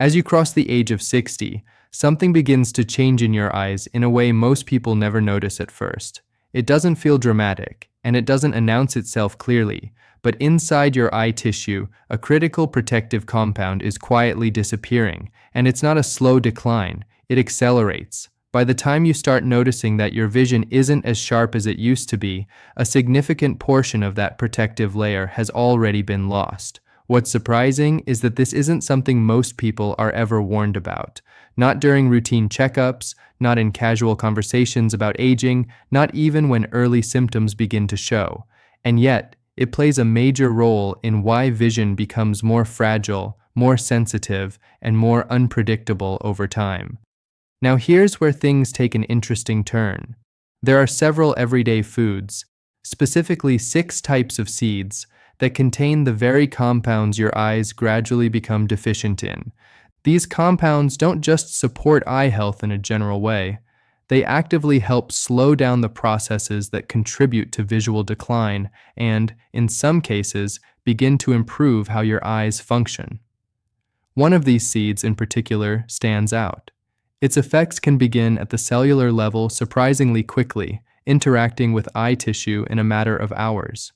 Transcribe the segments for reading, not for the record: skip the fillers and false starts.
As you cross the age of 60, something begins to change in your eyes in a way most people never notice at first. It doesn't feel dramatic, and it doesn't announce itself clearly, but inside your eye tissue, a critical protective compound is quietly disappearing, and it's not a slow decline, it accelerates. By the time you start noticing that your vision isn't as sharp as it used to be, a significant portion of that protective layer has already been lost. What's surprising is that this isn't something most people are ever warned about. Not during routine checkups, not in casual conversations about aging, not even when early symptoms begin to show. And yet, it plays a major role in why vision becomes more fragile, more sensitive, and more unpredictable over time. Now here's where things take an interesting turn. There are several everyday foods, specifically 6 types of seeds, that contain the very compounds your eyes gradually become deficient in. These compounds don't just support eye health in a general way, they actively help slow down the processes that contribute to visual decline and, in some cases, begin to improve how your eyes function. One of these seeds in particular stands out. Its effects can begin at the cellular level surprisingly quickly, interacting with eye tissue in a matter of hours.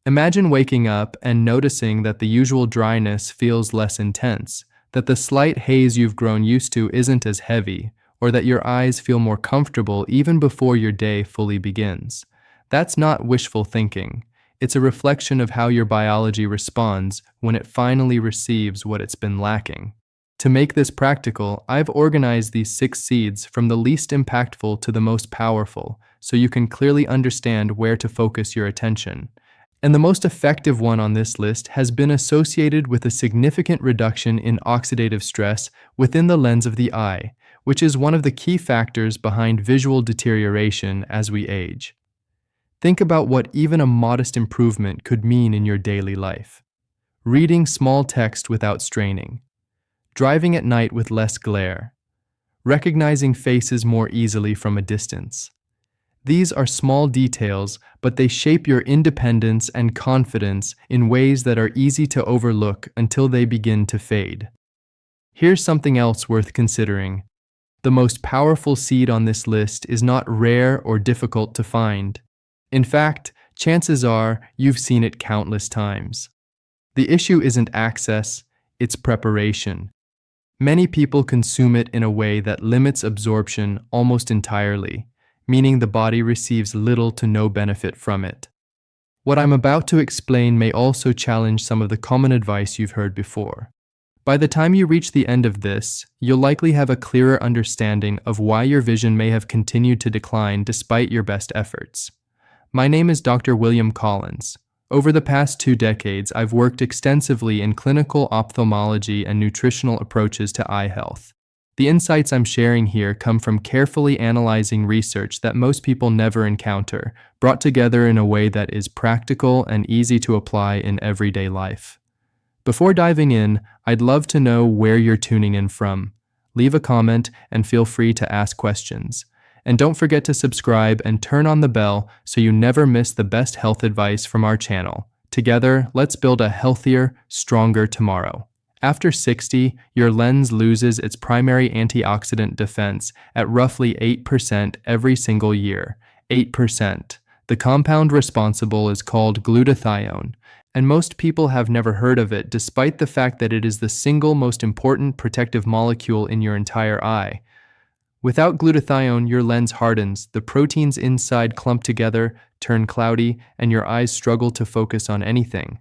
Imagine waking up and noticing that the usual dryness feels less intense, that the slight haze you've grown used to isn't as heavy, or that your eyes feel more comfortable even before your day fully begins. That's not wishful thinking. It's a reflection of how your biology responds when it finally receives what it's been lacking. To make this practical, I've organized these 6 seeds from the least impactful to the most powerful, so you can clearly understand where to focus your attention. And the most effective one on this list has been associated with a significant reduction in oxidative stress within the lens of the eye, which is one of the key factors behind visual deterioration as we age. Think about what even a modest improvement could mean in your daily life. Reading small text without straining, driving at night with less glare, recognizing faces more easily from a distance. These are small details, but they shape your independence and confidence in ways that are easy to overlook until they begin to fade. Here's something else worth considering. The most powerful seed on this list is not rare or difficult to find. In fact, chances are you've seen it countless times. The issue isn't access, it's preparation. Many people consume it in a way that limits absorption almost entirely, meaning the body receives little to no benefit from it. What I'm about to explain may also challenge some of the common advice you've heard before. By the time you reach the end of this, you'll likely have a clearer understanding of why your vision may have continued to decline despite your best efforts. My name is Dr. William Collins. Over the past 2 decades, I've worked extensively in clinical ophthalmology and nutritional approaches to eye health. The insights I'm sharing here come from carefully analyzing research that most people never encounter, brought together in a way that is practical and easy to apply in everyday life. Before diving in, I'd love to know where you're tuning in from. Leave a comment and feel free to ask questions. And don't forget to subscribe and turn on the bell so you never miss the best health advice from our channel. Together, let's build a healthier, stronger tomorrow. After 60, your lens loses its primary antioxidant defense at roughly 8% every single year. 8%. The compound responsible is called glutathione, and most people have never heard of it despite the fact that it is the single most important protective molecule in your entire eye. Without glutathione, your lens hardens, the proteins inside clump together, turn cloudy, and your eyes struggle to focus on anything.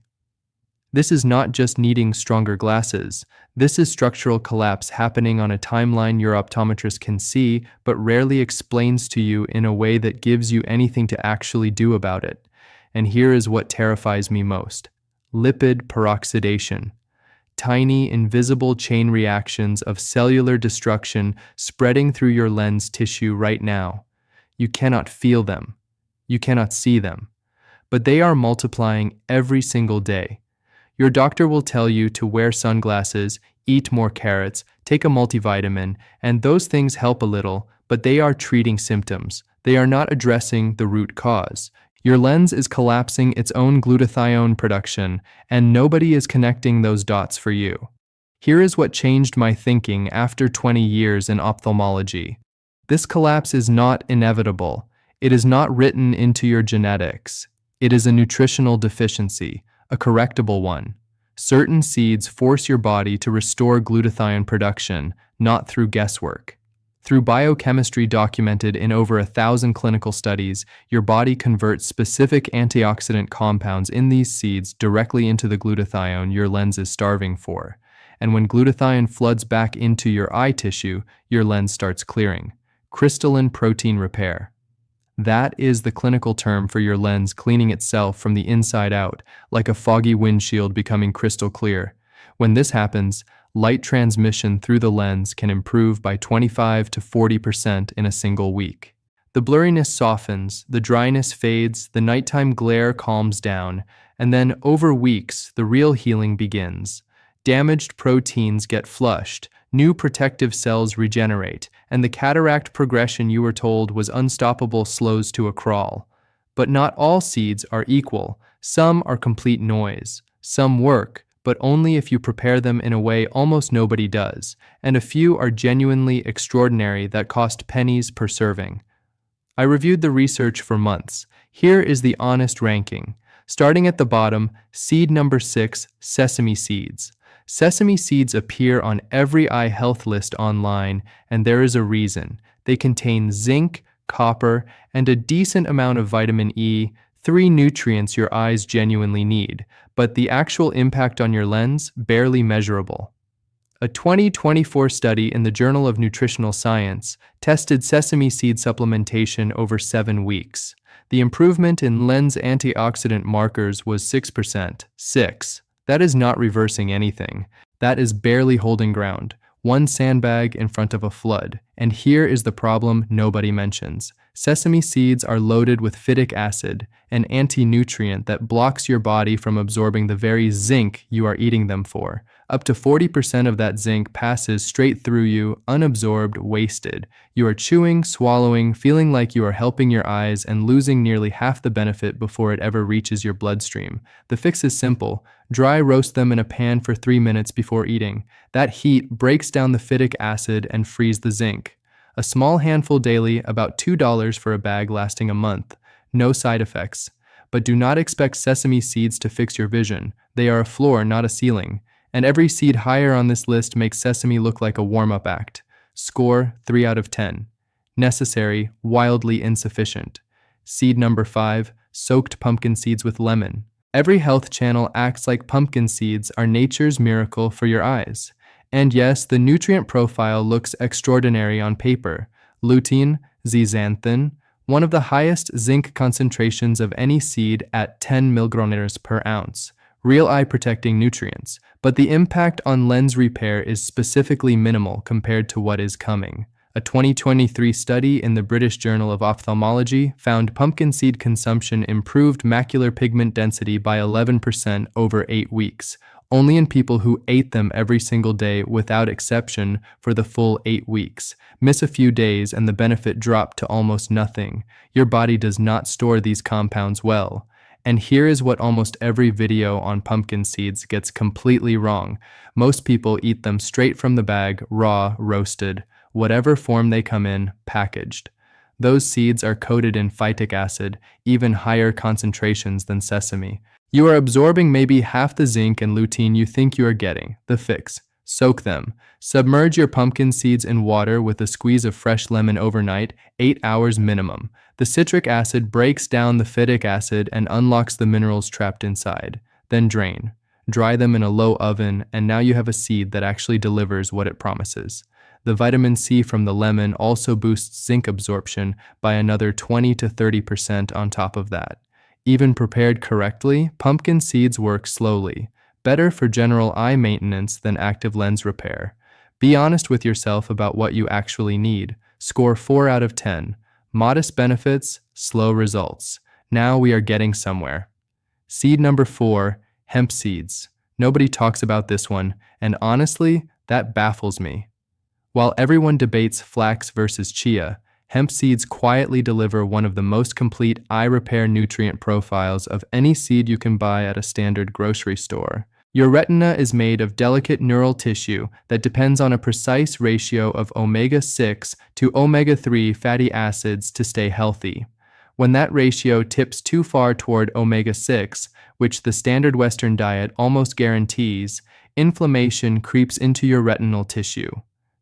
This is not just needing stronger glasses. This is structural collapse happening on a timeline your optometrist can see, but rarely explains to you in a way that gives you anything to actually do about it. And here is what terrifies me most: lipid peroxidation. Tiny, invisible chain reactions of cellular destruction spreading through your lens tissue right now. You cannot feel them. You cannot see them. But they are multiplying every single day. Your doctor will tell you to wear sunglasses, eat more carrots, take a multivitamin, and those things help a little, but they are treating symptoms. They are not addressing the root cause. Your lens is collapsing its own glutathione production, and nobody is connecting those dots for you. Here is what changed my thinking after 20 years in ophthalmology. This collapse is not inevitable. It is not written into your genetics. It is a nutritional deficiency, a correctable one. Certain seeds force your body to restore glutathione production, not through guesswork. Through biochemistry documented in over 1,000 clinical studies, your body converts specific antioxidant compounds in these seeds directly into the glutathione your lens is starving for. And when glutathione floods back into your eye tissue, your lens starts clearing. Crystalline protein repair. That is the clinical term for your lens cleaning itself from the inside out, like a foggy windshield becoming crystal clear. When this happens, light transmission through the lens can improve by 25 to 40% in a single week. The blurriness softens, the dryness fades, the nighttime glare calms down, and then over weeks, the real healing begins. Damaged proteins get flushed, new protective cells regenerate, and the cataract progression you were told was unstoppable slows to a crawl. But not all seeds are equal. Some are complete noise. Some work, but only if you prepare them in a way almost nobody does, and a few are genuinely extraordinary that cost pennies per serving. I reviewed the research for months. Here is the honest ranking. Starting at the bottom, seed number 6, sesame seeds. Sesame seeds appear on every eye health list online, and there is a reason. They contain zinc, copper, and a decent amount of vitamin E, 3 nutrients your eyes genuinely need, but the actual impact on your lens, barely measurable. A 2024 study in the Journal of Nutritional Science tested sesame seed supplementation over 7 weeks. The improvement in lens antioxidant markers was 6%. 6. That is not reversing anything. That is barely holding ground. One sandbag in front of a flood. And here is the problem nobody mentions. Sesame seeds are loaded with phytic acid, an anti-nutrient that blocks your body from absorbing the very zinc you are eating them for. Up to 40% of that zinc passes straight through you, unabsorbed, wasted. You are chewing, swallowing, feeling like you are helping your eyes and losing nearly half the benefit before it ever reaches your bloodstream. The fix is simple. Dry roast them in a pan for 3 minutes before eating. That heat breaks down the phytic acid and frees the zinc. A small handful daily, about $2 for a bag lasting a month. No side effects. But do not expect sesame seeds to fix your vision. They are a floor, not a ceiling. And every seed higher on this list makes sesame look like a warm-up act. Score 3 out of 10. Necessary, wildly insufficient. Seed number 5, soaked pumpkin seeds with lemon. Every health channel acts like pumpkin seeds are nature's miracle for your eyes. And yes, the nutrient profile looks extraordinary on paper. Lutein, zeaxanthin, one of the highest zinc concentrations of any seed at 10 mg per ounce. Real eye-protecting nutrients, but the impact on lens repair is specifically minimal compared to what is coming. A 2023 study in the British Journal of Ophthalmology found pumpkin seed consumption improved macular pigment density by 11% over 8 weeks, only in people who ate them every single day without exception for the full 8 weeks. Miss a few days and the benefit dropped to almost nothing. Your body does not store these compounds well. And here is what almost every video on pumpkin seeds gets completely wrong. Most people eat them straight from the bag, raw, roasted, whatever form they come in, packaged. Those seeds are coated in phytic acid, even higher concentrations than sesame. You are absorbing maybe half the zinc and lutein you think you are getting. The fix: soak them. Submerge your pumpkin seeds in water with a squeeze of fresh lemon overnight, 8 hours minimum. The citric acid breaks down the phytic acid and unlocks the minerals trapped inside. Then drain. Dry them in a low oven, and now you have a seed that actually delivers what it promises. The vitamin C from the lemon also boosts zinc absorption by another 20 to 30% on top of that. Even prepared correctly, pumpkin seeds work slowly. Better for general eye maintenance than active lens repair. Be honest with yourself about what you actually need. Score 4 out of 10. Modest benefits, slow results. Now we are getting somewhere. Seed number 4, hemp seeds. Nobody talks about this one, and honestly, that baffles me. While everyone debates flax versus chia, hemp seeds quietly deliver one of the most complete eye repair nutrient profiles of any seed you can buy at a standard grocery store. Your retina is made of delicate neural tissue that depends on a precise ratio of omega-6 to omega-3 fatty acids to stay healthy. When that ratio tips too far toward omega-6, which the standard Western diet almost guarantees, inflammation creeps into your retinal tissue.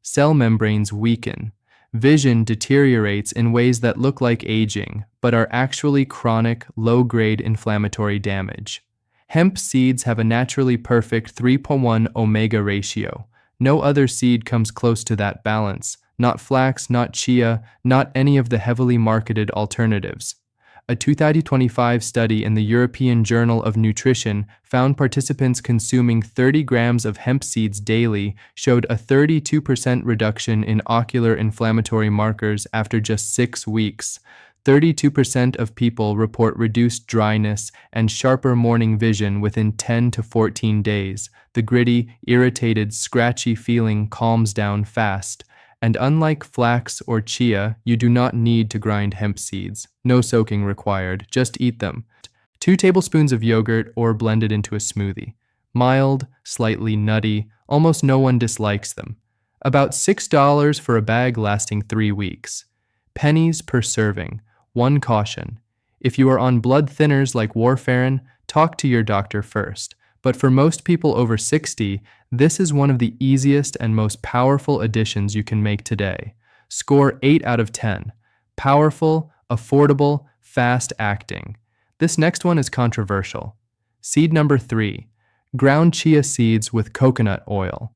Cell membranes weaken. Vision deteriorates in ways that look like aging, but are actually chronic, low-grade inflammatory damage. Hemp seeds have a naturally perfect 3:1 omega ratio. No other seed comes close to that balance. Not flax, not chia, not any of the heavily marketed alternatives. A 2025 study in the European Journal of Nutrition found participants consuming 30 grams of hemp seeds daily showed a 32% reduction in ocular inflammatory markers after just 6 weeks. 32% of people report reduced dryness and sharper morning vision within 10 to 14 days. The gritty, irritated, scratchy feeling calms down fast. And unlike flax or chia, you do not need to grind hemp seeds. No soaking required, just eat them. 2 tablespoons of yogurt or blend it into a smoothie. Mild, slightly nutty, almost no one dislikes them. About $6 for a bag lasting 3 weeks. Pennies per serving. One caution. If you are on blood thinners like warfarin, talk to your doctor first. But for most people over 60, this is one of the easiest and most powerful additions you can make today. Score 8 out of 10. Powerful, affordable, fast-acting. This next one is controversial. Seed number 3. Ground chia seeds with coconut oil.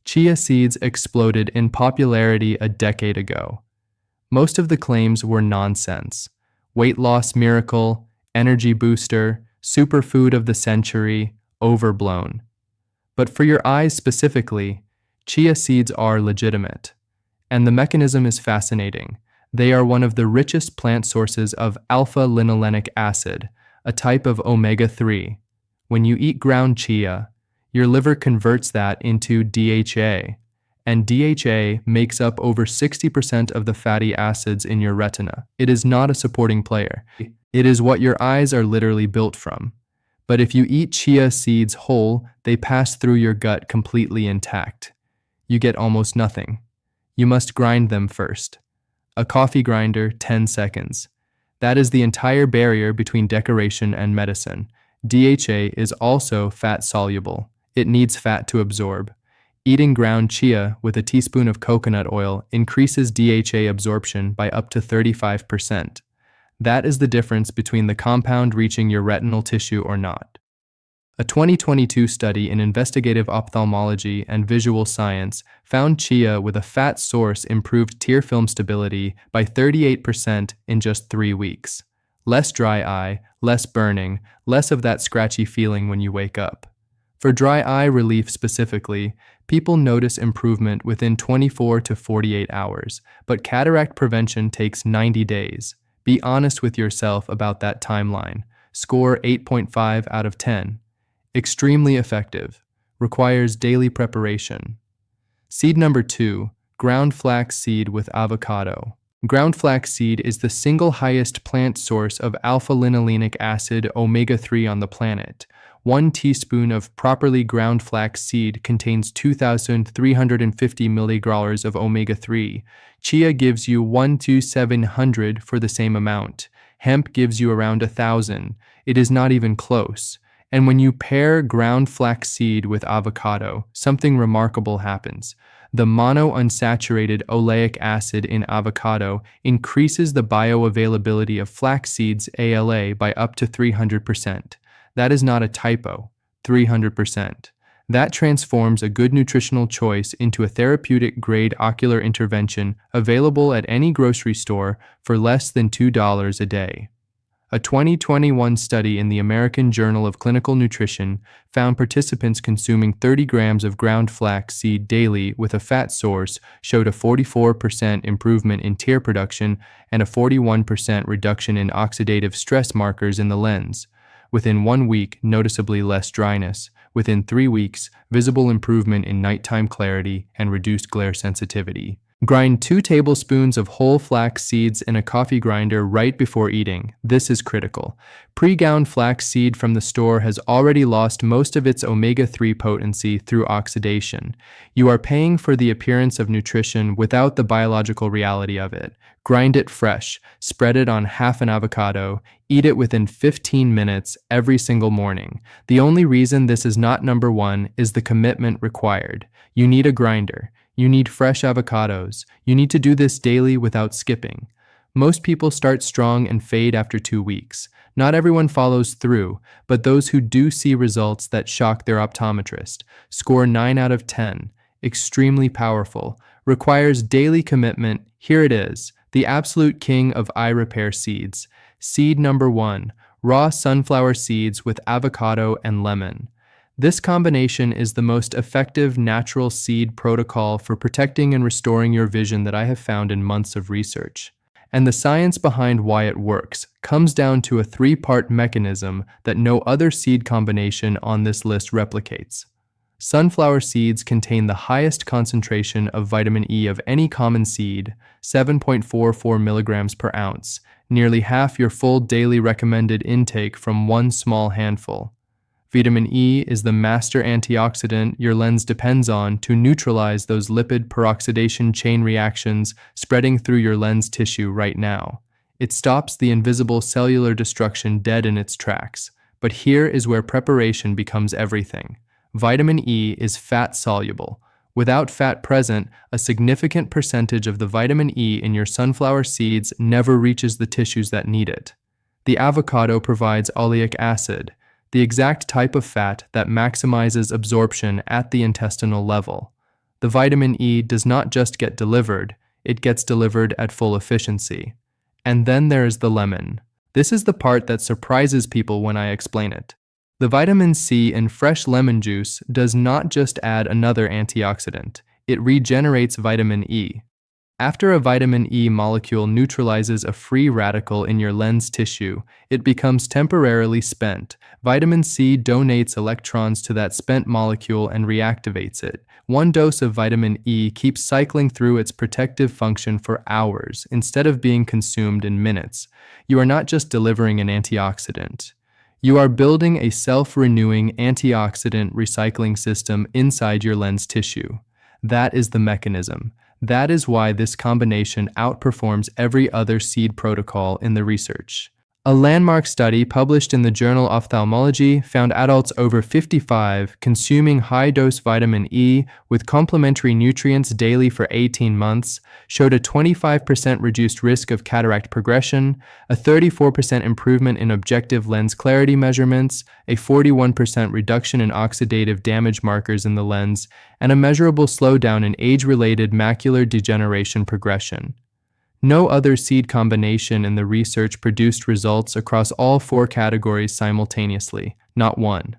Chia seeds exploded in popularity a decade ago. Most of the claims were nonsense. Weight loss miracle, energy booster, superfood of the century, overblown. But for your eyes specifically, chia seeds are legitimate. And the mechanism is fascinating. They are one of the richest plant sources of alpha-linolenic acid, a type of omega-3. When you eat ground chia, your liver converts that into DHA, and DHA makes up over 60% of the fatty acids in your retina. It is not a supporting player. It is what your eyes are literally built from. But if you eat chia seeds whole, they pass through your gut completely intact. You get almost nothing. You must grind them first. A coffee grinder, 10 seconds. That is the entire barrier between decoration and medicine. DHA is also fat-soluble. It needs fat to absorb. Eating ground chia with a teaspoon of coconut oil increases DHA absorption by up to 35%. That is the difference between the compound reaching your retinal tissue or not. A 2022 study in investigative ophthalmology and visual science found chia with a fat source improved tear film stability by 38% in just 3 weeks. Less dry eye, less burning, less of that scratchy feeling when you wake up. For dry eye relief specifically, people notice improvement within 24 to 48 hours, but cataract prevention takes 90 days. Be honest with yourself about that timeline. Score 8.5 out of 10. Extremely effective. Requires daily preparation. Seed number 2, ground flax seed with avocado. Ground flax seed is the single highest plant source of alpha-linolenic acid omega-3 on the planet. 1 teaspoon of properly ground flax seed contains 2,350 milligrams of omega-3. Chia gives you 1 to 700 for the same amount. Hemp gives you around 1,000. It is not even close. And when you pair ground flax seed with avocado, something remarkable happens. The monounsaturated oleic acid in avocado increases the bioavailability of flax seeds ALA by up to 300%. That is not a typo, 300%. That transforms a good nutritional choice into a therapeutic grade ocular intervention available at any grocery store for less than $2 a day. A 2021 study in the American Journal of Clinical Nutrition found participants consuming 30 grams of ground flax seed daily with a fat source showed a 44% improvement in tear production and a 41% reduction in oxidative stress markers in the lens. Within 1 week, noticeably less dryness. Within 3 weeks, visible improvement in nighttime clarity and reduced glare sensitivity. Grind 2 tablespoons of whole flax seeds in a coffee grinder right before eating. This is critical. Pre-ground flax seed from the store has already lost most of its omega-3 potency through oxidation. You are paying for the appearance of nutrition without the biological reality of it. Grind it fresh, spread it on half an avocado, eat it within 15 minutes every single morning. The only reason this is not number one is the commitment required. You need a grinder. You need fresh avocados. You need to do this daily without skipping. Most people start strong and fade after 2 weeks. Not everyone follows through, but those who do see results that shock their optometrist score 9 out of 10. Extremely powerful. Requires daily commitment. Here it is, the absolute king of eye repair seeds. Seed number 1, raw sunflower seeds with avocado and lemon. This combination is the most effective natural seed protocol for protecting and restoring your vision that I have found in months of research. And the science behind why it works comes down to a 3-part mechanism that no other seed combination on this list replicates. Sunflower seeds contain the highest concentration of vitamin E of any common seed, 7.44 milligrams per ounce, nearly half your full daily recommended intake from one small handful. Vitamin E is the master antioxidant your lens depends on to neutralize those lipid peroxidation chain reactions spreading through your lens tissue right now. It stops the invisible cellular destruction dead in its tracks. But here is where preparation becomes everything. Vitamin E is fat-soluble. Without fat present, a significant percentage of the vitamin E in your sunflower seeds never reaches the tissues that need it. The avocado provides oleic acid, the exact type of fat that maximizes absorption at the intestinal level. The vitamin E does not just get delivered, it gets delivered at full efficiency. And then there is the lemon. This is the part that surprises people when I explain it. The vitamin C in fresh lemon juice does not just add another antioxidant, it regenerates vitamin E. After a vitamin E molecule neutralizes a free radical in your lens tissue, it becomes temporarily spent. Vitamin C donates electrons to that spent molecule and reactivates it. One dose of vitamin E keeps cycling through its protective function for hours instead of being consumed in minutes. You are not just delivering an antioxidant. You are building a self-renewing antioxidant recycling system inside your lens tissue. That is the mechanism. That is why this combination outperforms every other seed protocol in the research. A landmark study published in the journal Ophthalmology found adults over 55 consuming high-dose vitamin E with complementary nutrients daily for 18 months showed a 25% reduced risk of cataract progression, a 34% improvement in objective lens clarity measurements, a 41% reduction in oxidative damage markers in the lens, and a measurable slowdown in age-related macular degeneration progression. No other seed combination in the research produced results across all 4 categories simultaneously, not one.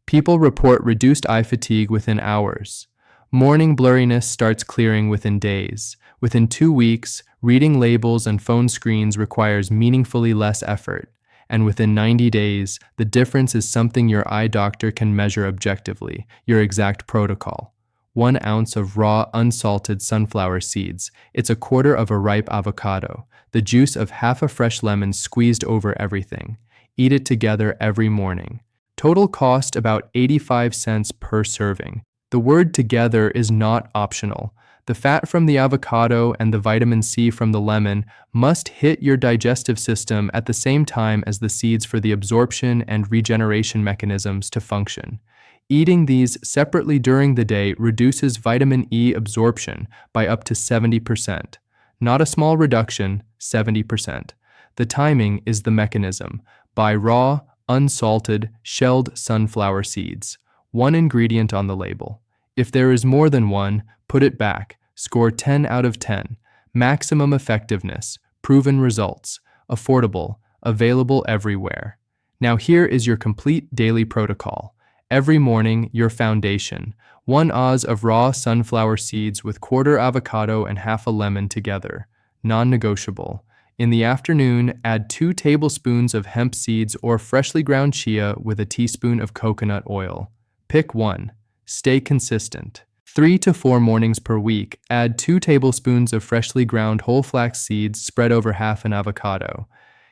People report reduced eye fatigue within hours. Morning blurriness starts clearing within days. Within 2 weeks, reading labels and phone screens requires meaningfully less effort. And within 90 days, the difference is something your eye doctor can measure objectively, your exact protocol. 1 ounce of raw, unsalted sunflower seeds. It's a quarter of a ripe avocado. The juice of half a fresh lemon squeezed over everything. Eat it together every morning. Total cost about 85 cents per serving. The word together is not optional. The fat from the avocado and the vitamin C from the lemon must hit your digestive system at the same time as the seeds for the absorption and regeneration mechanisms to function. Eating these separately during the day reduces vitamin E absorption by up to 70%. Not a small reduction, 70%. The timing is the mechanism. Buy raw, unsalted, shelled sunflower seeds. 1 ingredient on the label. If there is more than one, put it back. Score 10 out of 10. Maximum effectiveness. Proven results. Affordable. Available everywhere. Now here is your complete daily protocol. Every morning, your foundation. 1 oz of raw sunflower seeds with quarter avocado and half a lemon together. Non-negotiable. In the afternoon, add 2 tablespoons of hemp seeds or freshly ground chia with a teaspoon of coconut oil. Pick one. Stay consistent. 3 to 4 mornings per week, add 2 tablespoons of freshly ground whole flax seeds spread over half an avocado.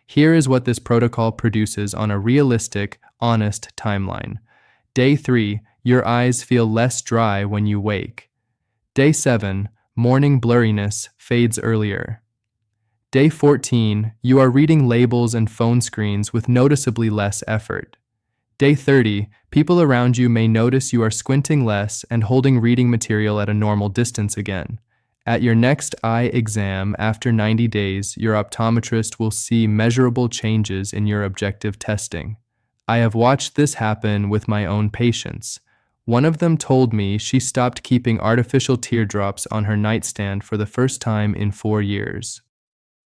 Here is what this protocol produces on a realistic, honest timeline. Day 3, your eyes feel less dry when you wake. Day 7, morning blurriness fades earlier. Day 14, you are reading labels and phone screens with noticeably less effort. Day 30, people around you may notice you are squinting less and holding reading material at a normal distance again. At your next eye exam after 90 days, your optometrist will see measurable changes in your objective testing. I have watched this happen with my own patients. One of them told me she stopped keeping artificial teardrops on her nightstand for the first time in 4 years.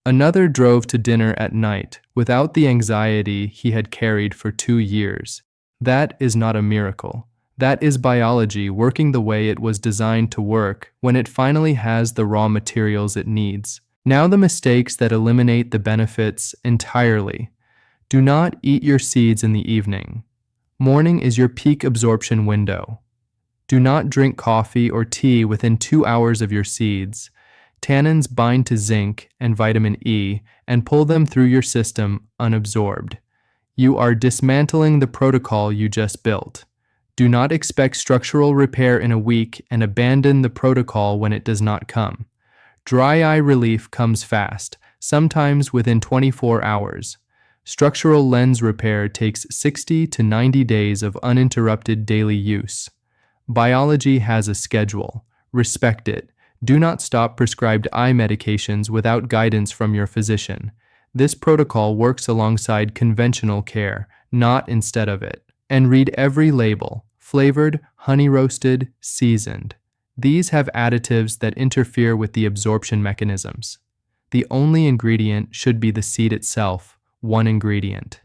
Another drove to dinner at night without the anxiety he had carried for 2 years. That is not a miracle. That is biology working the way it was designed to work when it finally has the raw materials it needs. Now the mistakes that eliminate the benefits entirely. Do not eat your seeds in the evening. Morning is your peak absorption window. Do not drink coffee or tea within 2 hours of your seeds. Tannins bind to zinc and vitamin E and pull them through your system unabsorbed. You are dismantling the protocol you just built. Do not expect structural repair in a week and abandon the protocol when it does not come. Dry eye relief comes fast, sometimes within 24 hours. Structural lens repair takes 60 to 90 days of uninterrupted daily use. Biology has a schedule. Respect it. Do not stop prescribed eye medications without guidance from your physician. This protocol works alongside conventional care, not instead of it. And read every label: flavored, honey roasted, seasoned. These have additives that interfere with the absorption mechanisms. The only ingredient should be the seed itself, one ingredient.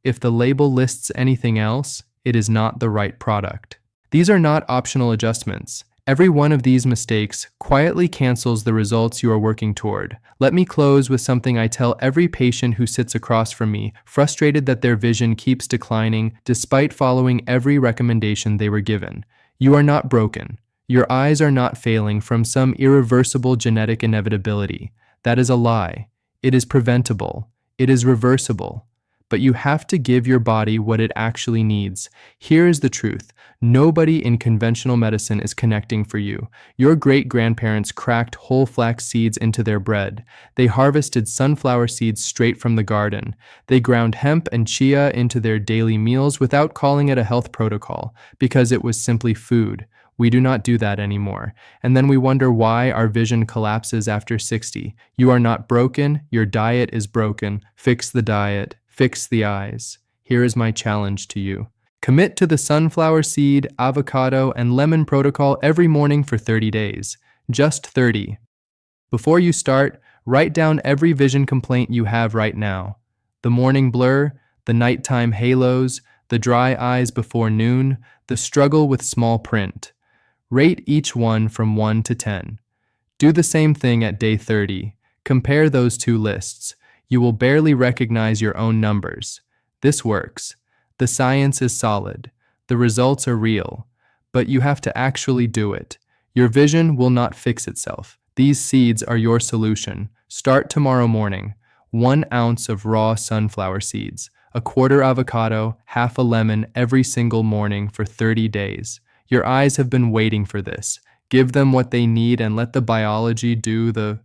If the label lists anything else, it is not the right product. These are not optional adjustments. Every one of these mistakes quietly cancels the results you are working toward. Let me close with something I tell every patient who sits across from me, frustrated that their vision keeps declining despite following every recommendation they were given. You are not broken. Your eyes are not failing from some irreversible genetic inevitability. That is a lie. It is preventable. It is reversible. But you have to give your body what it actually needs. Here is the truth. Nobody in conventional medicine is connecting for you. Your great-grandparents cracked whole flax seeds into their bread. They harvested sunflower seeds straight from the garden. They ground hemp and chia into their daily meals without calling it a health protocol, because it was simply food. We do not do that anymore. And then we wonder why our vision collapses after 60. You are not broken. Your diet is broken. Fix the diet. Fix the eyes. Here is my challenge to you. Commit to the sunflower seed, avocado, and lemon protocol every morning for 30 days. Just 30. Before you start, write down every vision complaint you have right now. The morning blur, the nighttime halos, the dry eyes before noon, the struggle with small print. Rate each one from 1 to 10. Do the same thing at day 30. Compare those two lists. You will barely recognize your own numbers. This works. The science is solid. The results are real. But you have to actually do it. Your vision will not fix itself. These seeds are your solution. Start tomorrow morning. 1 ounce of raw sunflower seeds, a quarter avocado, half a lemon every single morning for 30 days. Your eyes have been waiting for this. Give them what they need and let the biology do the